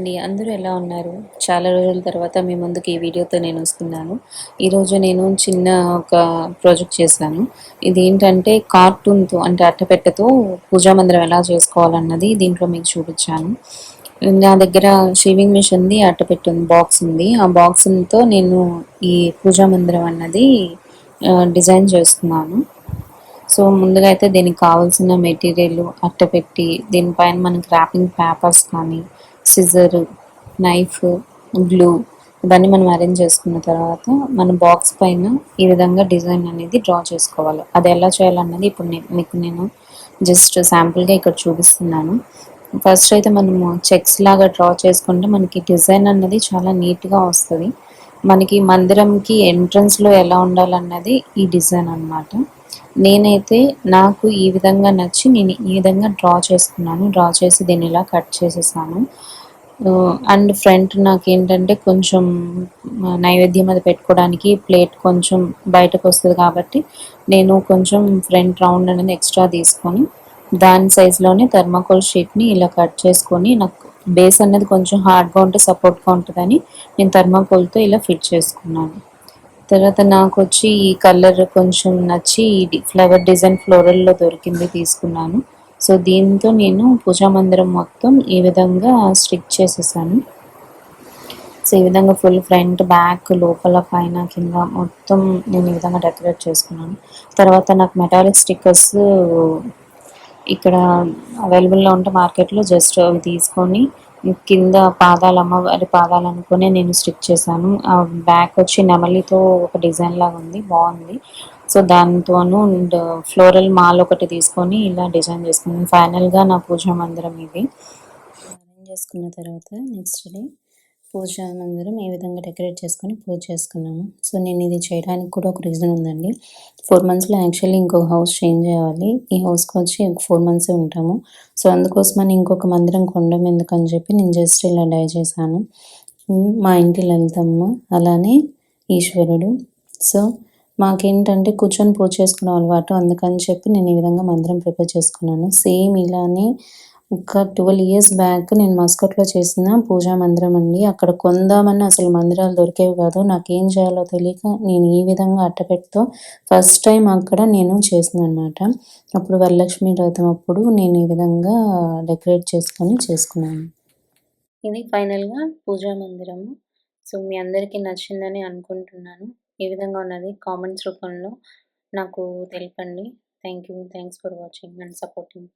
అండి. అందరూ ఎలా ఉన్నారు? చాలా రోజుల తర్వాత మీ ముందుకి ఈ వీడియోతో నేనొస్తున్నాను. ఈరోజు నేను చిన్న ఒక ప్రాజెక్ట్ చేశాను. ఇదేంటంటే కార్టూన్‌తో అంటే అట్టపెట్టెతో పూజా మందిరం ఎలా చేసుకోవాలన్నది దీంట్లో మీకు చూపిచ్చాను. నా దగ్గర షేవింగ్ మిషన్ ఉంది, అట్టపెట్టే ఉంది, బాక్స్ ఉంది. ఆ బాక్స్‌తో నేను ఈ పూజా మందిరం అన్నది డిజైన్ చేసుకున్నాను. సో, ముందుగా అయితే దీనికి కావాల్సిన మెటీరియల్ అట్టపెట్టి, దీనిపైన మనకి ర్యాపింగ్ పేపర్స్ కానీ, సిజర్, నైఫ్, గ్లూ ఇవన్నీ మనం అరేంజ్ చేసుకున్న తర్వాత మన బాక్స్ పైన ఈ విధంగా డిజైన్ అనేది డ్రా చేసుకోవాలి. అది ఎలా చేయాలన్నది ఇప్పుడు మీకు నేను జస్ట్ శాంపుల్‌గా ఇక్కడ చూపిస్తున్నాను. ఫస్ట్ అయితే మనము చెక్స్ లాగా డ్రా చేసుకుంటే మనకి డిజైన్ అన్నది చాలా నీట్‌గా వస్తది. మనకి మందిరంకి ఎంట్రన్స్‌లో ఎలా ఉండాలన్నది ఈ డిజైన్ అన్నమాట. నేనైతే నాకు ఈ విధంగా నచ్చి నేను ఈ విధంగా డ్రా చేసుకున్నాను. డ్రా చేసి దీన్ని ఇలా కట్ చేసేసాను. అండ్ ఫ్రంట్ నాకేంటంటే కొంచెం నైవేద్యం అది పెట్టుకోవడానికి ప్లేట్ కొంచెం బయటకొస్తది కాబట్టి నేను కొంచెం ఫ్రంట్ రౌండ్ అనేది ఎక్స్ట్రా తీసుకొని దాని సైజులోనే థర్మాకోల్ షీట్‌ని ఇలా కట్ చేసుకొని నాకు బేస్ అనేది కొంచెం హార్డ్‌గా ఉంటే సపోర్ట్‌గా ఉంటదని నేను థర్మాకోల్‌తో ఇలా ఫిట్ చేసుకున్నాను. తర్వాత నాకొచ్చి ఈ కలర్ కొంచెం నచ్చి ఇది ఫ్లవర్ డిజైన్ ఫ్లోరల్‌లో దొరికింది తీసుకున్నాను. సో, దీంతో నేను పూజా మందిరం మొత్తం ఈ విధంగా స్టిక్ చేసేసాను. సో, ఈ విధంగా ఫుల్ ఫ్రంట్, బ్యాక్, లోపల, పైన, కింద మొత్తం నేను ఈ విధంగా డెకరేట్ చేసుకున్నాను. తర్వాత నాకు మెటాలిక్ స్టిక్కర్స్ ఇక్కడ అవైలబుల్‌లో ఉంటే మార్కెట్‌లో జస్ట్ అవి తీసుకొని కింద పాదాలు అమ్మవారి పాదాలు అనుకునే నేను స్టిక్ చేశాను. బ్యాక్ వచ్చి నెమలితో ఒక డిజైన్ లాగా ఉంది. బావుంది. సో, దాంతోను అండ్ ఫ్లోరల్ మాల ఒకటి తీసుకొని ఇలా డిజైన్ చేసుకున్నాను. ఫైనల్‌గా నా పూజా మందిరం ఇది. అరేంజ్ చేసుకున్న తర్వాత నెక్స్ట్ డే పూజా మందిరం ఏ విధంగా డెకరేట్ చేసుకొని పూజ చేసుకున్నాము. సో, నేను ఇది చేయడానికి కూడా ఒక రీజన్ ఉందండి. 4 మంత్స్‌లో యాక్చువల్లీ ఇంకొక హౌస్ చేంజ్ చేయాలి. ఈ హౌస్‌కొచ్చి 4 మంత్సే ఉంటాము. సో, అందుకోసమని ఇంకొక మందిరం కొనడం ఎందుకని చెప్పి నేను జస్ట్ ఇలా డై చేశాను. మా ఇంటి లలితమ్మ, అలానే ఈశ్వరుడు. సో, మాకేంటంటే కూర్చొని పూజ చేసుకోవడం అలవాటు. అందుకని చెప్పి నేను ఈ విధంగా మందిరం ప్రిపేర్ చేసుకున్నాను. సేమ్ ఇలానే ఒక 12 ఇయర్స్ బ్యాక్ నేను మస్కట్‌లో చేసిన పూజా మందిరం అండి. అక్కడ కొందామన్నా అసలు మందిరాలు దొరికేవి కాదు. నాకేం చేయాలో తెలియక నేను ఈ విధంగా అట్టపెట్టెతో ఫస్ట్ టైమ్ అక్కడ నేను చేశాననమాట. అప్పుడు వరలక్ష్మి వ్రతం అప్పుడు నేను ఈ విధంగా డెకరేట్ చేసుకున్నాను. ఇది ఫైనల్‌గా పూజా మందిరము. సో, మీ అందరికీ నచ్చిందని అనుకుంటున్నాను. ఏ విధంగా ఉన్నది కామెంట్స్ రూపంలో నాకు తెలపండి. Thanks for watching and supporting.